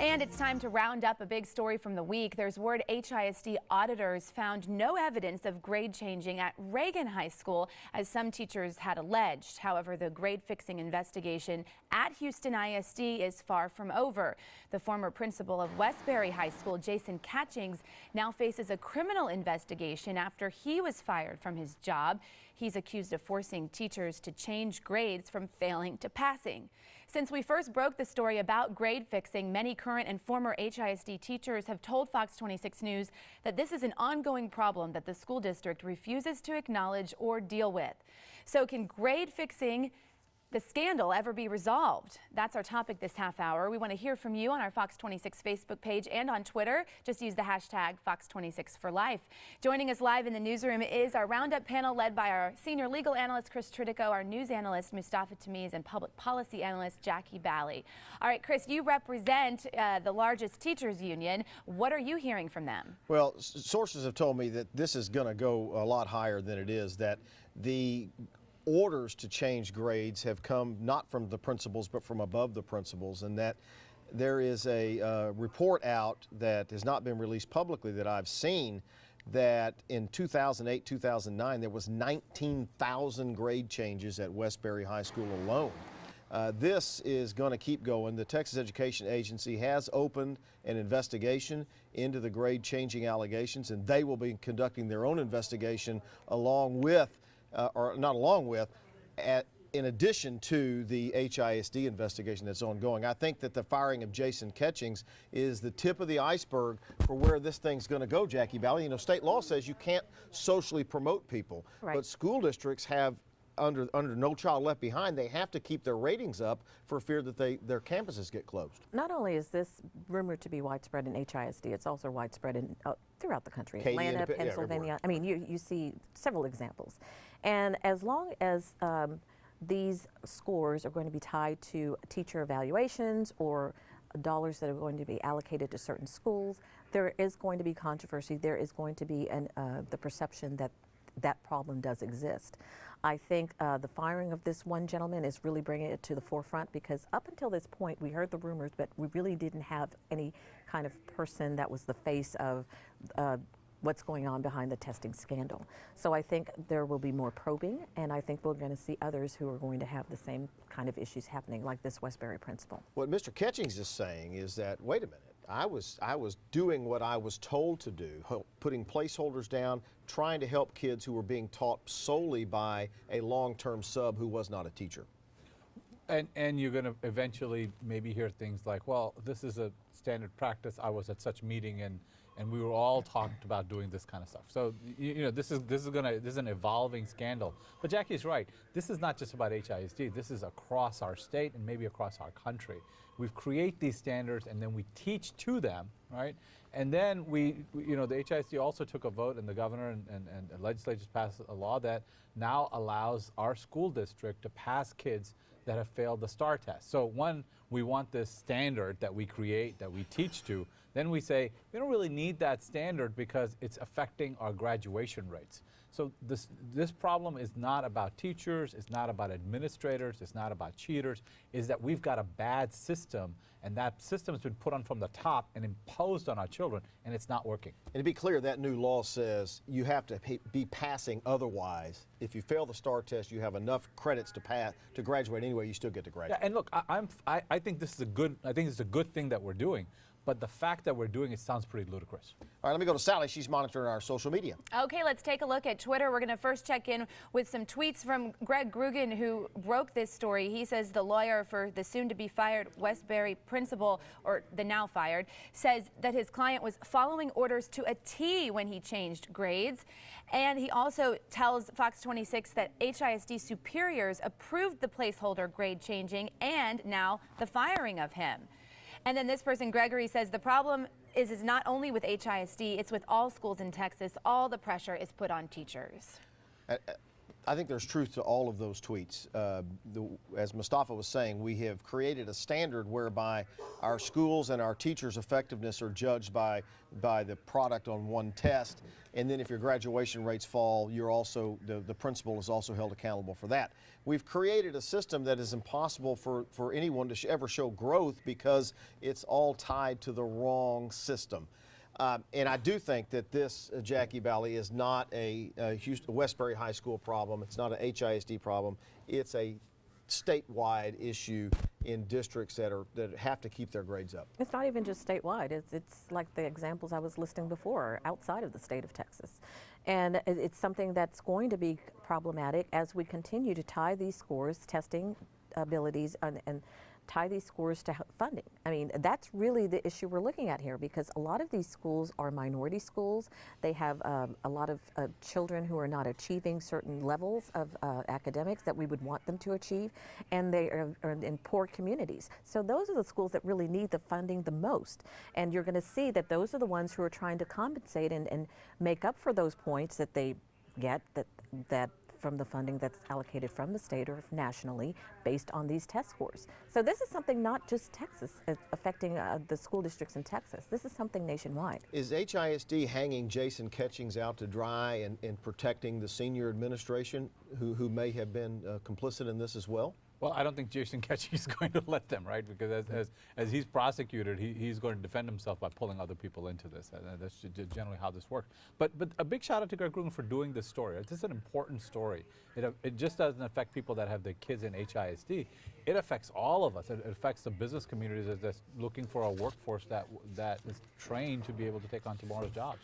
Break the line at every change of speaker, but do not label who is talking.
And it's time to round up a big story from the week. There's word HISD auditors found no evidence of grade changing at Reagan High School, as some teachers had alleged. However, the grade fixing investigation at Houston ISD is far from over. The former principal of Westbury High School, Jason Catchings, now faces a criminal investigation after he was fired from his job. He's accused of forcing teachers to change grades from failing to passing. Since we first broke the story about grade fixing, many current and former HISD teachers have told Fox 26 News that this is an ongoing problem that the school district refuses to acknowledge or deal with. So can grade fixing, the scandal, ever be resolved? That's our topic this half hour. We want to hear from you on our Fox 26 Facebook page and on Twitter. Just use the hashtag Fox26forlife. Joining us live in the newsroom is our roundup panel led by our senior legal analyst Chris Tridico, our news analyst Mustafa Tamiz, and public policy analyst Jackie Bally. All right, Chris, you represent the largest teachers union. What are you hearing from them?
Well, sources have told me that this is going to go a lot higher than it is, that the orders to change grades have come not from the principals but from above the principals, and that there is a report out that has not been released publicly that I've seen that in 2008-2009 there was 19,000 grade changes at Westbury High School alone. This is going to keep going. The Texas Education Agency has opened an investigation into the grade changing allegations, and they will be conducting their own investigation along with in addition to the HISD investigation that's ongoing. I think that the firing of Jason Catchings is the tip of the iceberg for where this thing's going to go, Jackie Bally. You know, state law says you can't socially promote people, right, but school districts have, under No Child Left Behind, they have to keep their ratings up for fear that their campuses get closed.
Not only is this rumored to be widespread in HISD, it's also widespread in throughout the country. Atlanta, Pennsylvania. I mean, you see several examples. And as long as these scores are going to be tied to teacher evaluations or dollars that are going to be allocated to certain schools, there is going to be controversy. There is going to be the perception that that problem does exist. I think the firing of this one gentleman is really bringing it to the forefront, because up until this point we heard the rumors, but we really didn't have any kind of person that was the face of what's going on behind the testing scandal. So I think there will be more probing, and I think we're going to see others who are going to have the same kind of issues happening, like this Westbury principal.
What Mr. Catchings is saying is that, wait a minute, I was doing what I was told to do, putting placeholders down, trying to help kids who were being taught solely by a long-term sub who was not a teacher.
And you're going to eventually maybe hear things like, well, this is a standard practice. I was at such meeting and we were all talked about doing this kind of stuff. So you know, this is an evolving scandal. But Jackie's right. This is not just about HISD. This is across our state and maybe across our country. We create these standards and then we teach to them, right? And then you know, the HISD also took a vote, and the governor and the legislature passed a law that now allows our school district to pass kids that have failed the STAR test. So one, we want this standard that we create, that we teach to. Then we say, we don't really need that standard because it's affecting our graduation rates. So this problem is not about teachers, it's not about administrators, it's not about cheaters, is that we've got a bad system, and that system has been put on from the top and imposed on our children, and it's not working.
And to be clear, that new law says you have to be passing otherwise. If you fail the STAR test, you have enough credits to pass to graduate anyway, you still get to graduate.
Yeah, and look, I think this is a good thing that we're doing. But the fact that we're doing it sounds pretty ludicrous.
All right, let me go to Sally. She's monitoring our social media.
Okay, let's take a look at Twitter. We're going to first check in with some tweets from Greg Grugan, who broke this story. He says the lawyer for the soon-to-be-fired Westbury principal, or the now fired, says that his client was following orders to a T when he changed grades. And he also tells Fox 26 that HISD superiors approved the placeholder grade changing and now the firing of him. And then this person, Gregory, says the problem is not only with HISD, it's with all schools in Texas. All the pressure is put on teachers.
I think there's truth to all of those tweets. As Mustafa was saying, we have created a standard whereby our schools and our teachers' effectiveness are judged by the product on one test, and then if your graduation rates fall, you're also the principal is also held accountable for that. We've created a system that is impossible for anyone to ever show growth because it's all tied to the wrong system. And I do think that this, Jackie Valley, is not a Westbury High School problem. It's not an HISD problem. It's a statewide issue in districts that have to keep their grades up.
It's not even just statewide. It's like the examples I was listing before, outside of the state of Texas. And it's something that's going to be problematic as we continue to tie these scores, testing abilities, and tie these scores to funding. I mean, that's really the issue we're looking at here, because a lot of these schools are minority schools. They have a lot of children who are not achieving certain levels of academics that we would want them to achieve, and they are in poor communities. So those are the schools that really need the funding the most. And you're going to see that those are the ones who are trying to compensate and make up for those points that they get that from the funding that's allocated from the state or nationally based on these test scores. So this is something not just Texas, affecting the school districts in Texas. This is something nationwide.
Is HISD hanging Jason Catchings out to dry and protecting the senior administration who may have been complicit in this as well?
Well, I don't think Jason Ketching is going to let them, right? Because as he's prosecuted, he's going to defend himself by pulling other people into this. And that's generally how this works. But a big shout out to Greg Gruen for doing this story. This is an important story. It just doesn't affect people that have their kids in HISD. It affects all of us. It affects the business communities that's looking for a workforce that is trained to be able to take on tomorrow's jobs.